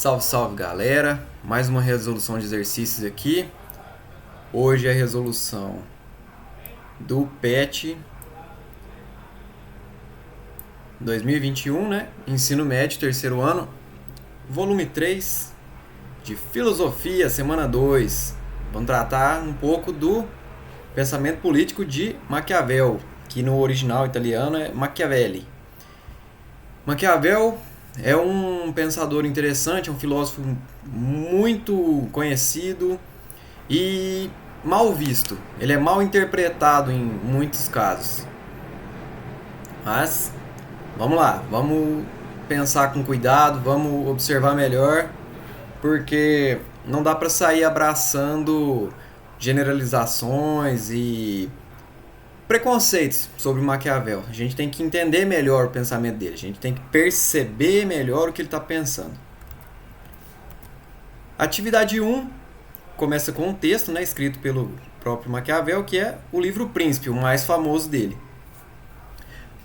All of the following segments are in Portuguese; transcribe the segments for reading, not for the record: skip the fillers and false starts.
Salve, salve galera! Mais uma resolução de exercícios aqui. Hoje é a resolução do PET 2021, né? Ensino médio, terceiro ano, volume 3 de Filosofia, semana 2. Vamos tratar um pouco do pensamento político de Maquiavel, que no original italiano é Machiavelli. Maquiavel é um pensador interessante, um filósofo muito conhecido e mal visto. Ele é mal interpretado em muitos casos. Mas vamos lá, vamos pensar com cuidado, vamos observar melhor, porque não dá para sair abraçando generalizações e preconceitos sobre Maquiavel. A gente tem que entender melhor o pensamento dele, a gente tem que perceber melhor o que ele está pensando. Atividade 1 começa com um texto, né, escrito pelo próprio Maquiavel, que é o livro Príncipe, o mais famoso dele.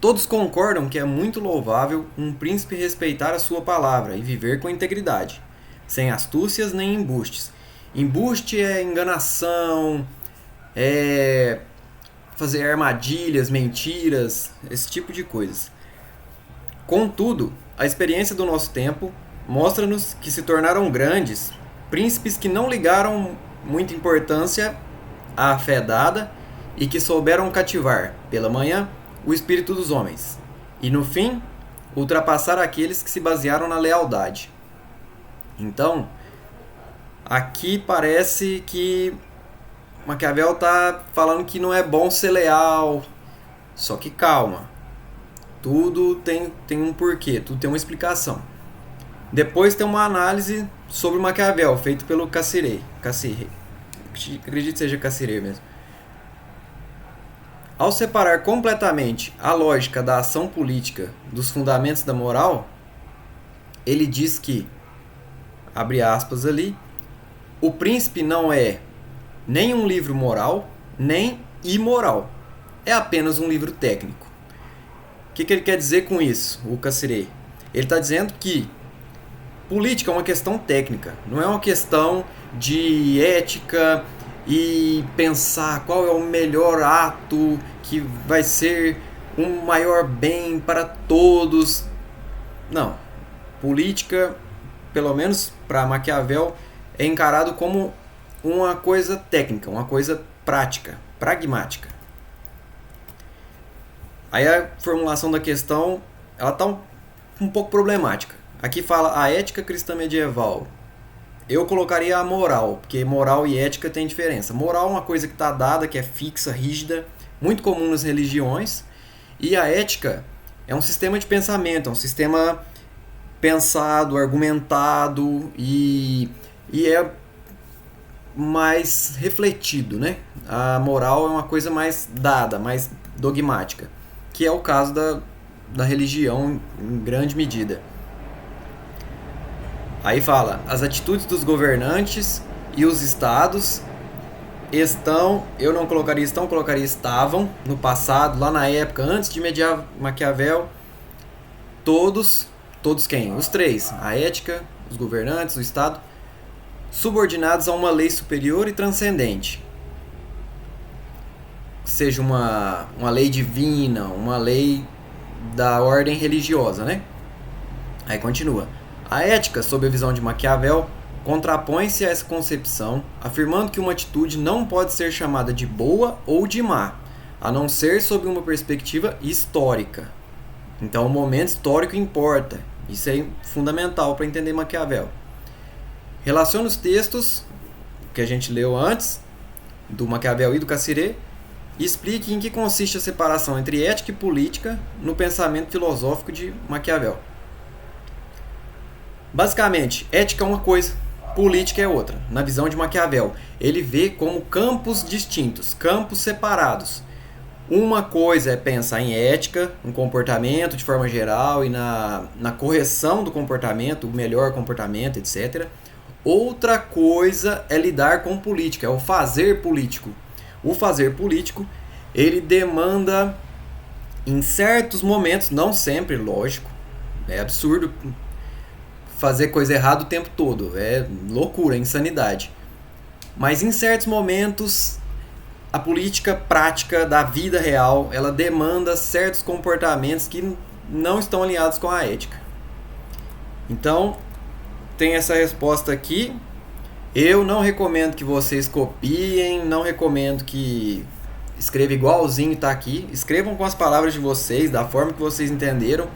Todos concordam que é muito louvável um príncipe respeitar a sua palavra e viver com integridade, sem astúcias nem embustes. Embuste é enganação, é fazer armadilhas, mentiras, esse tipo de coisas. Contudo, a experiência do nosso tempo mostra-nos que se tornaram grandes príncipes que não ligaram muita importância à fé dada e que souberam cativar, pela manhã, o espírito dos homens, e no fim, ultrapassar aqueles que se basearam na lealdade. Então, aqui parece que Maquiavel está falando que não é bom ser leal, só que calma, tudo tem um porquê, tudo tem uma explicação. Depois tem uma análise sobre Maquiavel, feito pelo Cassirer, acredito que seja Cassirer mesmo. Ao separar completamente a lógica da ação política dos fundamentos da moral, ele diz que, abre aspas ali, o Príncipe não é nem um livro moral, nem imoral. É apenas um livro técnico. O que ele quer dizer com isso, o Cassirer? Ele está dizendo que política é uma questão técnica, não é uma questão de ética e pensar qual é o melhor ato que vai ser um maior bem para todos. Não. Política, pelo menos para Maquiavel, é encarado como uma coisa técnica, uma coisa prática, pragmática. Aí a formulação da questão ela está um pouco problemática. Aqui fala a ética cristã medieval. Eu colocaria a moral, porque moral e ética tem diferença. Moral é uma coisa que está dada, que é fixa, rígida, muito comum nas religiões. E a ética é um sistema de pensamento, é um sistema pensado, argumentado e é mais refletido, né? A moral é uma coisa mais dada, mais dogmática, que é o caso da religião em grande medida. Aí fala, as atitudes dos governantes e os estados estão, eu não colocaria estão, colocaria estavam, no passado, lá na época, antes de Maquiavel, todos quem? Os três, a ética, os governantes, o estado, subordinados a uma lei superior e transcendente. Seja uma lei divina, uma lei da ordem religiosa, né? Aí continua. A ética, sob a visão de Maquiavel, contrapõe-se a essa concepção, afirmando que uma atitude não pode ser chamada de boa ou de má, a não ser sob uma perspectiva histórica. Então o momento histórico importa. Isso é fundamental para entender Maquiavel. Relaciona os textos que a gente leu antes, do Maquiavel e do Cassirer, e explique em que consiste a separação entre ética e política no pensamento filosófico de Maquiavel. Basicamente, ética é uma coisa, política é outra. Na visão de Maquiavel, ele vê como campos distintos, campos separados. Uma coisa é pensar em ética, um comportamento de forma geral e na correção do comportamento, o melhor comportamento, etc. Outra coisa é lidar com política, é o fazer político. O fazer político, ele demanda, em certos momentos, não sempre, lógico, é absurdo fazer coisa errada o tempo todo. É loucura, é insanidade. Mas em certos momentos, a política prática da vida real, ela demanda certos comportamentos que não estão alinhados com a ética. Então, tem essa resposta aqui. Eu não recomendo que vocês copiem, não recomendo que escreva igualzinho está aqui. Escrevam com as palavras de vocês, da forma que vocês entenderam,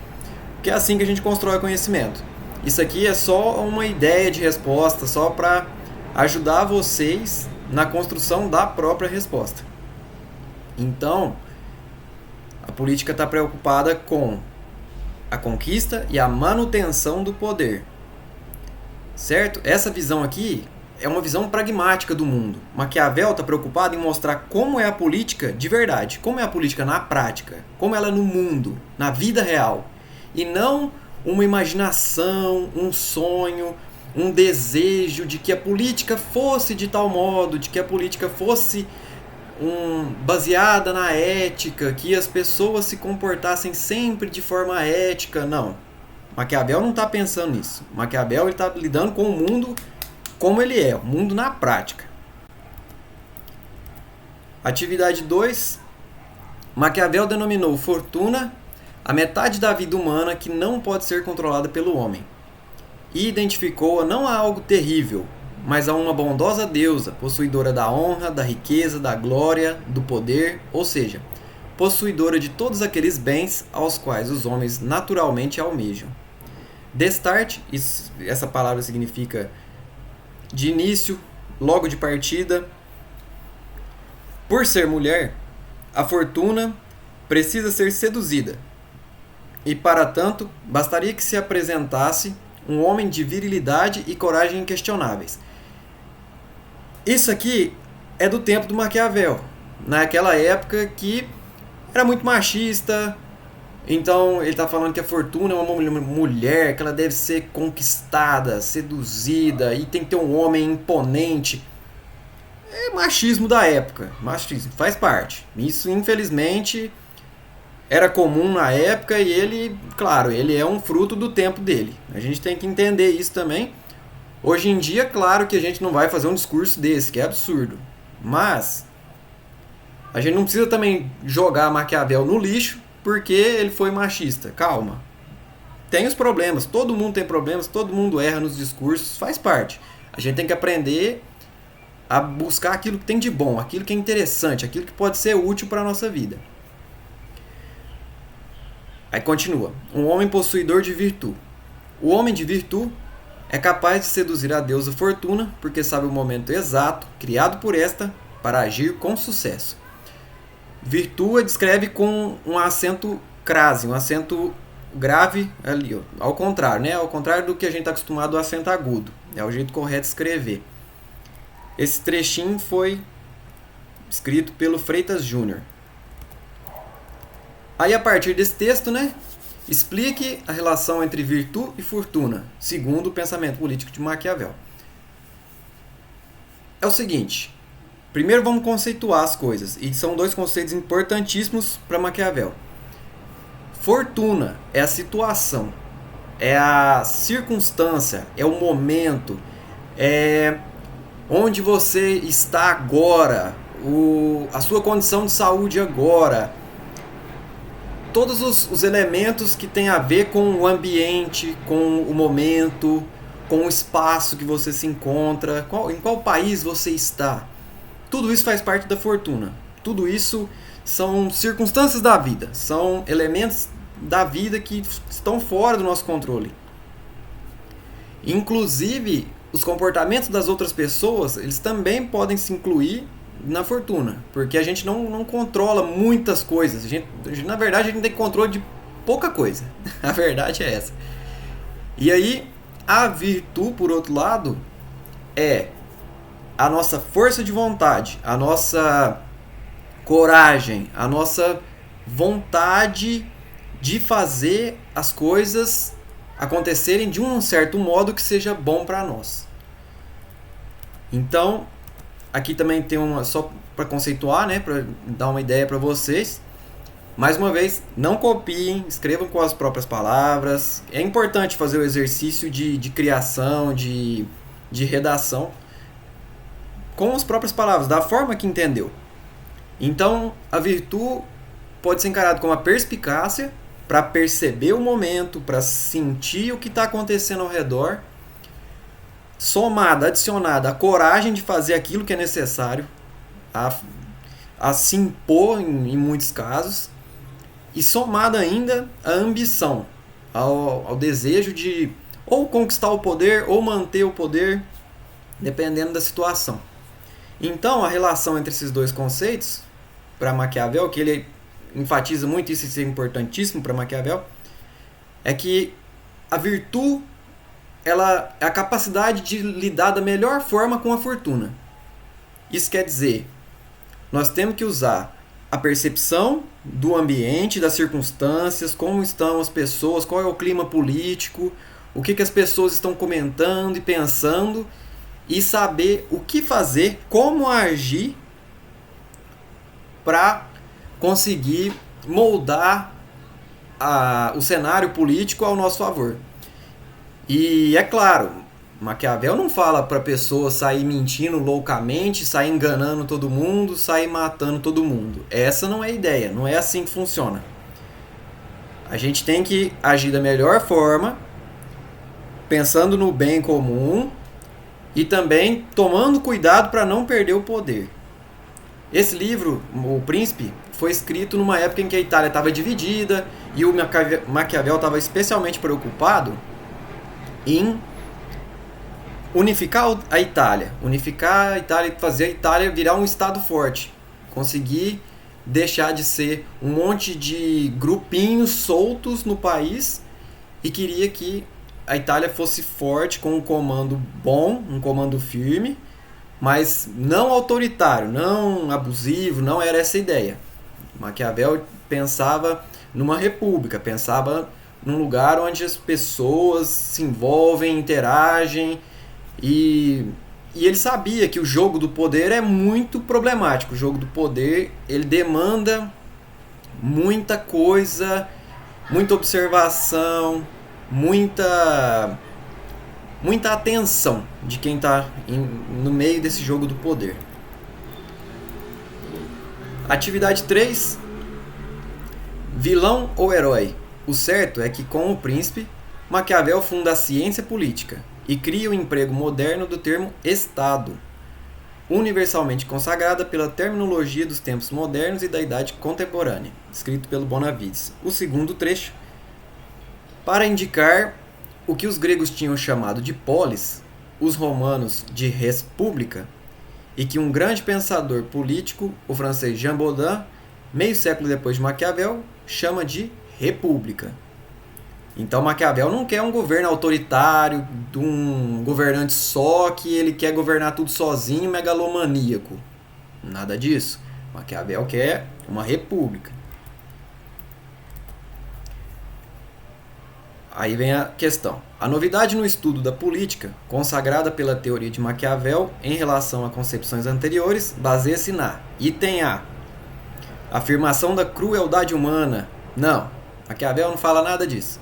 porque é assim que a gente constrói conhecimento. Isso aqui é só uma ideia de resposta, só para ajudar vocês na construção da própria resposta. Então, a política está preocupada com a conquista e a manutenção do poder. Certo? Essa visão aqui é uma visão pragmática do mundo. Maquiavel está preocupado em mostrar como é a política de verdade, como é a política na prática, como ela é no mundo, na vida real. E não uma imaginação, um sonho, um desejo de que a política fosse de tal modo, de que a política fosse baseada na ética, que as pessoas se comportassem sempre de forma ética. Não. Maquiavel não está pensando nisso. Maquiavel está lidando com o mundo como ele é, o mundo na prática. Atividade 2. Maquiavel denominou fortuna a metade da vida humana que não pode ser controlada pelo homem. E identificou-a não a algo terrível, mas a uma bondosa deusa, possuidora da honra, da riqueza, da glória, do poder, ou seja, possuidora de todos aqueles bens aos quais os homens naturalmente almejam. Destarte, essa palavra significa de início, logo de partida. Por ser mulher, a fortuna precisa ser seduzida. E para tanto, bastaria que se apresentasse um homem de virilidade e coragem inquestionáveis. Isso aqui é do tempo do Maquiavel, naquela época que era muito machista. Então ele está falando que a fortuna é uma mulher, que ela deve ser conquistada, seduzida, e tem que ter um homem imponente. É machismo da época, machismo, faz parte. Isso, infelizmente, era comum na época e ele, claro, ele é um fruto do tempo dele. A gente tem que entender isso também. Hoje em dia, claro que a gente não vai fazer um discurso desse, que é absurdo. Mas a gente não precisa também jogar Maquiavel no lixo porque ele foi machista. Calma. Tem os problemas, todo mundo tem problemas, todo mundo erra nos discursos, faz parte. A gente tem que aprender a buscar aquilo que tem de bom, aquilo que é interessante, aquilo que pode ser útil para a nossa vida. Aí continua. Um homem possuidor de virtude. O homem de virtude é capaz de seduzir a deusa Fortuna, porque sabe o momento exato, criado por esta, para agir com sucesso. Virtua descreve com um acento crase, um acento grave ali, ó, ao contrário, né? Ao contrário do que a gente está acostumado ao acento agudo. É o jeito correto de escrever. Esse trechinho foi escrito pelo Freitas Júnior. Aí, a partir desse texto, né, explique a relação entre virtude e fortuna, segundo o pensamento político de Maquiavel. É o seguinte, primeiro vamos conceituar as coisas, e são dois conceitos importantíssimos para Maquiavel. Fortuna é a situação, é a circunstância, é o momento, é onde você está agora, a sua condição de saúde agora, todos os elementos que têm a ver com o ambiente, com o momento, com o espaço que você se encontra, em qual país você está. Tudo isso faz parte da fortuna. Tudo isso são circunstâncias da vida, são elementos da vida que estão fora do nosso controle. Inclusive, os comportamentos das outras pessoas, eles também podem se incluir na fortuna, porque a gente não controla muitas coisas. Na verdade, a gente tem controle de pouca coisa. A verdade é essa. E aí, a virtude, por outro lado, é a nossa força de vontade, a nossa coragem, a nossa vontade de fazer as coisas acontecerem de um certo modo que seja bom para nós. Então, aqui também tem só para conceituar, né, para dar uma ideia para vocês. Mais uma vez, não copiem, escrevam com as próprias palavras. É importante fazer o exercício de criação, de redação, com as próprias palavras, da forma que entendeu. Então, a virtude pode ser encarada como a perspicácia para perceber o momento, para sentir o que está acontecendo ao redor, somada, adicionada a coragem de fazer aquilo que é necessário, a se impor em muitos casos, e somada ainda a ambição, ao desejo de ou conquistar o poder ou manter o poder, dependendo da situação. Então, a relação entre esses dois conceitos, para Maquiavel, que ele enfatiza muito isso, isso é importantíssimo para Maquiavel, é que a virtude ela é a capacidade de lidar da melhor forma com a fortuna. Isso quer dizer, nós temos que usar a percepção do ambiente, das circunstâncias, como estão as pessoas, qual é o clima político, o que as pessoas estão comentando e pensando, e saber o que fazer, como agir para conseguir moldar o cenário político ao nosso favor. E é claro, Maquiavel não fala para a pessoa sair mentindo loucamente, sair enganando todo mundo, sair matando todo mundo. Essa não é a ideia, não é assim que funciona. A gente tem que agir da melhor forma, pensando no bem comum e também tomando cuidado para não perder o poder. Esse livro, O Príncipe, foi escrito numa época em que a Itália estava dividida e o Maquiavel estava especialmente preocupado em unificar a Itália e fazer a Itália virar um estado forte, conseguir deixar de ser um monte de grupinhos soltos no país, e queria que a Itália fosse forte, com um comando bom, um comando firme, mas não autoritário, não abusivo, não era essa a ideia. Maquiavel pensava numa república, pensava num lugar onde as pessoas se envolvem, interagem, e ele sabia que o jogo do poder é muito problemático. O jogo do poder, ele demanda muita coisa, muita observação, muita atenção de quem está no meio desse jogo do poder. Atividade 3. Vilão ou herói? O certo é que, com O Príncipe, Maquiavel funda a ciência política e cria o emprego moderno do termo Estado, universalmente consagrada pela terminologia dos tempos modernos e da idade contemporânea, escrito pelo Bonavides. O segundo trecho, para indicar o que os gregos tinham chamado de polis, os romanos de res publica, e que um grande pensador político, o francês Jean Bodin, meio século depois de Maquiavel, chama de república. Então Maquiavel não quer um governo autoritário, de um governante só, que ele quer governar tudo sozinho, megalomaníaco. Nada disso. Maquiavel quer uma república. Aí vem a questão. A novidade no estudo da política, consagrada pela teoria de Maquiavel em relação a concepções anteriores, baseia-se na item A. Afirmação da crueldade humana. Não, Maquiavel não fala nada disso.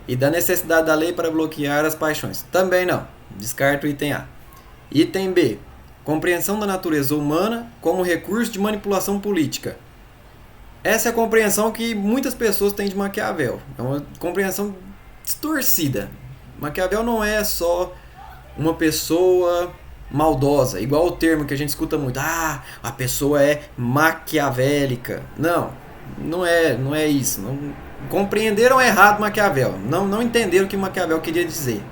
E da necessidade da lei para bloquear as paixões. Também não. Descarta o item A. Item B. Compreensão da natureza humana como recurso de manipulação política. Essa é a compreensão que muitas pessoas têm de Maquiavel. É uma compreensão distorcida. Maquiavel não é só uma pessoa maldosa, igual o termo que a gente escuta muito. Ah, a pessoa é maquiavélica. Não é isso. Não, compreenderam errado Maquiavel. Não entenderam o que Maquiavel queria dizer.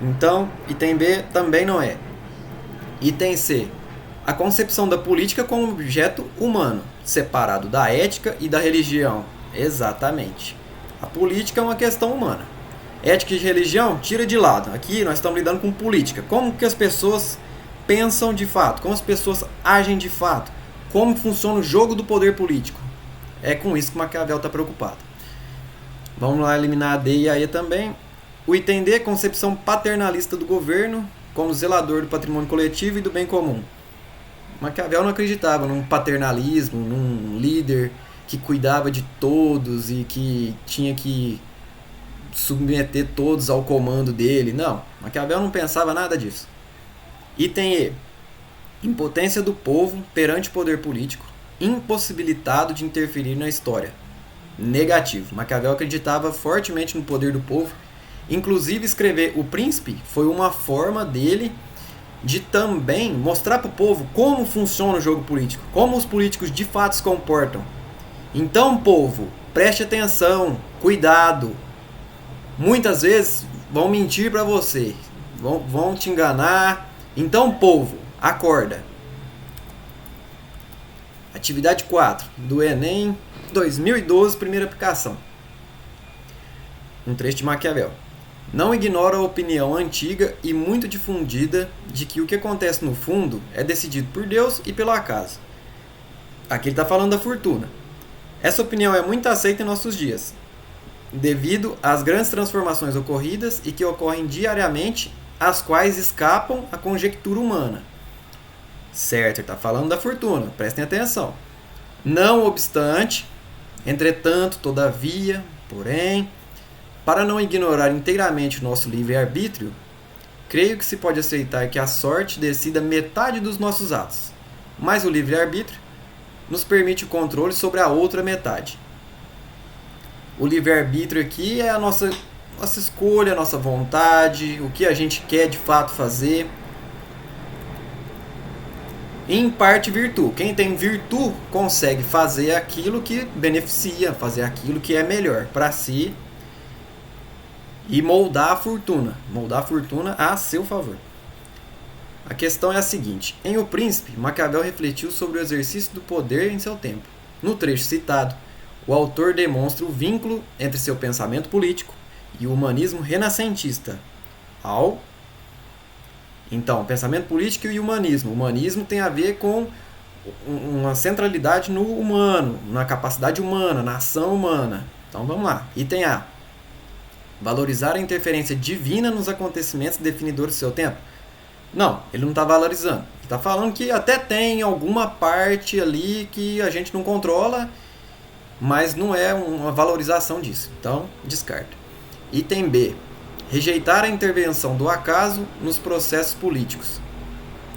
Então, item B também não é. Item C. A concepção da política como objeto humano, separado da ética e da religião. Exatamente. A política é uma questão humana. Ética e religião, tira de lado. Aqui nós estamos lidando com política. Como que as pessoas pensam de fato? Como as pessoas agem de fato? Como funciona o jogo do poder político? É com isso que Maquiavel está preocupado. Vamos lá eliminar a D e a E também. O item D, concepção paternalista do governo como zelador do patrimônio coletivo e do bem comum. Maquiavel não acreditava num paternalismo, num líder que cuidava de todos e que tinha que submeter todos ao comando dele. Não, Maquiavel não pensava nada disso. Item E. Impotência do povo perante o poder político, impossibilitado de interferir na história. Negativo. Maquiavel acreditava fortemente no poder do povo. Inclusive, escrever O Príncipe foi uma forma dele de também mostrar para o povo como funciona o jogo político, como os políticos de fato se comportam. Então, povo, preste atenção, cuidado. Muitas vezes vão mentir para você, vão te enganar. Então, povo, acorda. Atividade 4 do Enem 2012, primeira aplicação. Um trecho de Maquiavel. Não ignora a opinião antiga e muito difundida de que o que acontece no fundo é decidido por Deus e pelo acaso. Aqui ele está falando da fortuna. Essa opinião é muito aceita em nossos dias, devido às grandes transformações ocorridas e que ocorrem diariamente, as quais escapam à conjectura humana. Certo, ele está falando da fortuna, prestem atenção. Não obstante, entretanto, todavia, porém, para não ignorar inteiramente o nosso livre-arbítrio, creio que se pode aceitar que a sorte decida metade dos nossos atos, mas o livre-arbítrio nos permite o controle sobre a outra metade. O livre-arbítrio aqui é a nossa escolha, a nossa vontade, o que a gente quer de fato fazer. Em parte, virtude. Quem tem virtude consegue fazer aquilo que beneficia, fazer aquilo que é melhor para si e moldar a fortuna a seu favor. A questão é a seguinte: em O Príncipe, Maquiavel refletiu sobre o exercício do poder em seu tempo. No trecho citado, o autor demonstra o vínculo entre seu pensamento político e o humanismo renascentista. Então, pensamento político e humanismo. O humanismo tem a ver com uma centralidade no humano, na capacidade humana, na ação humana. Então vamos lá. Item A. Valorizar a interferência divina nos acontecimentos definidores do seu tempo. Não, ele não está valorizando. Ele está falando que até tem alguma parte ali que a gente não controla, mas não é uma valorização disso. Então, descarta. Item B. Rejeitar a intervenção do acaso nos processos políticos.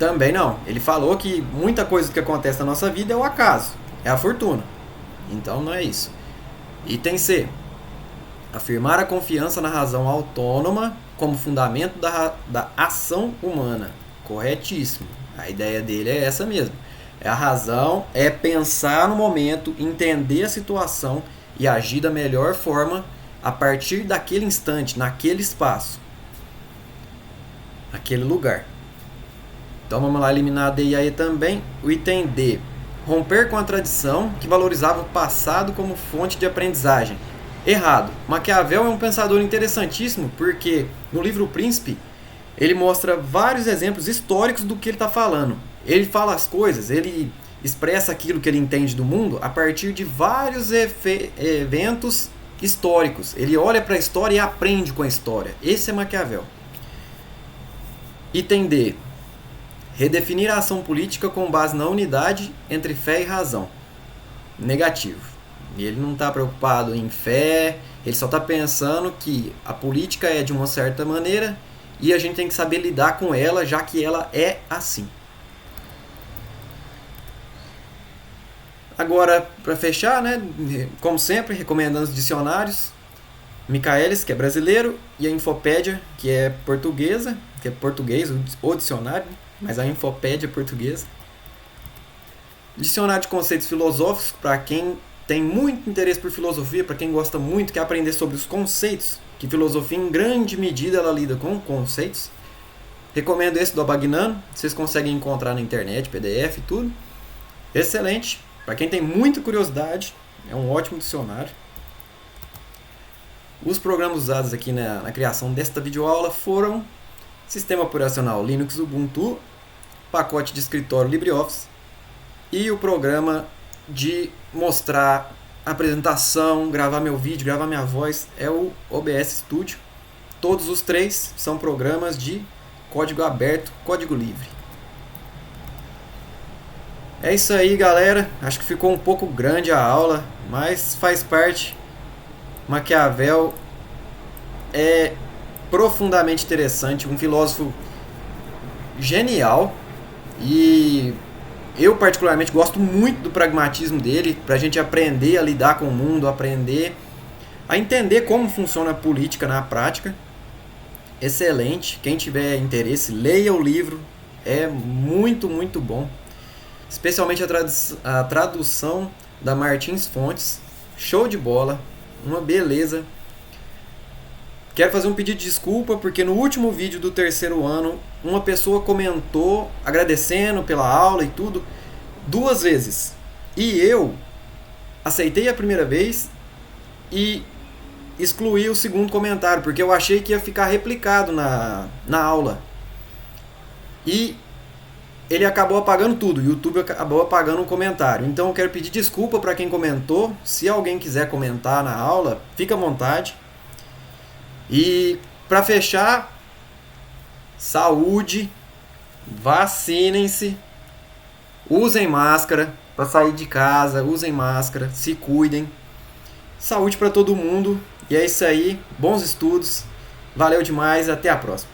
Também não. Ele falou que muita coisa que acontece na nossa vida é o acaso, é a fortuna. Então não é isso. Item C. Afirmar a confiança na razão autônoma como fundamento da ação humana. Corretíssimo. A ideia dele é essa mesmo. A razão é pensar no momento, entender a situação e agir da melhor forma a partir daquele instante, naquele espaço, naquele lugar. Então vamos lá, eliminar a D e a E também. O item D. Romper com a tradição que valorizava o passado como fonte de aprendizagem. Errado. Maquiavel é um pensador interessantíssimo porque no livro O Príncipe ele mostra vários exemplos históricos do que ele está falando. Ele fala as coisas, ele expressa aquilo que ele entende do mundo a partir de vários eventos históricos. Ele olha para a história e aprende com a história. Esse é Maquiavel. Item D. Redefinir a ação política com base na unidade entre fé e razão. Negativo. Ele não está preocupado em fé, ele só está pensando que a política é de uma certa maneira e a gente tem que saber lidar com ela, já que ela é assim. Agora, para fechar, né, como sempre, recomendando os dicionários. Michaelis, que é brasileiro, e a Infopédia, que é portuguesa, que é português, o dicionário, mas a Infopédia é portuguesa. Dicionário de conceitos filosóficos, para quem tem muito interesse por filosofia, para quem gosta muito, quer aprender sobre os conceitos, que filosofia em grande medida ela lida com conceitos. Recomendo esse do Abagnano, vocês conseguem encontrar na internet, PDF e tudo. Excelente. Para quem tem muita curiosidade, é um ótimo dicionário. Os programas usados aqui na criação desta videoaula foram Sistema Operacional Linux Ubuntu, pacote de escritório LibreOffice e o programa de mostrar apresentação, gravar meu vídeo, gravar minha voz é o OBS Studio. Todos os três são programas de código aberto, código livre. É isso aí, galera. Acho que ficou um pouco grande a aula, mas faz parte. Maquiavel é profundamente interessante, um filósofo genial, e eu particularmente gosto muito do pragmatismo dele, para a gente aprender a lidar com o mundo, aprender a entender como funciona a política na prática. Excelente. Quem tiver interesse, leia o livro. É muito, muito bom. Especialmente a tradução da Martins Fontes. Show de bola. Uma beleza. Quero fazer um pedido de desculpa porque no último vídeo do terceiro ano uma pessoa comentou agradecendo pela aula e tudo 2 vezes. E eu aceitei a primeira vez e excluí o segundo comentário, porque eu achei que ia ficar replicado na aula. E ele acabou apagando tudo, o YouTube acabou apagando um comentário. Então eu quero pedir desculpa para quem comentou. Se alguém quiser comentar na aula, fica à vontade. E para fechar, saúde, vacinem-se, usem máscara para sair de casa, usem máscara, se cuidem. Saúde para todo mundo. E é isso aí, bons estudos, valeu demais, até a próxima.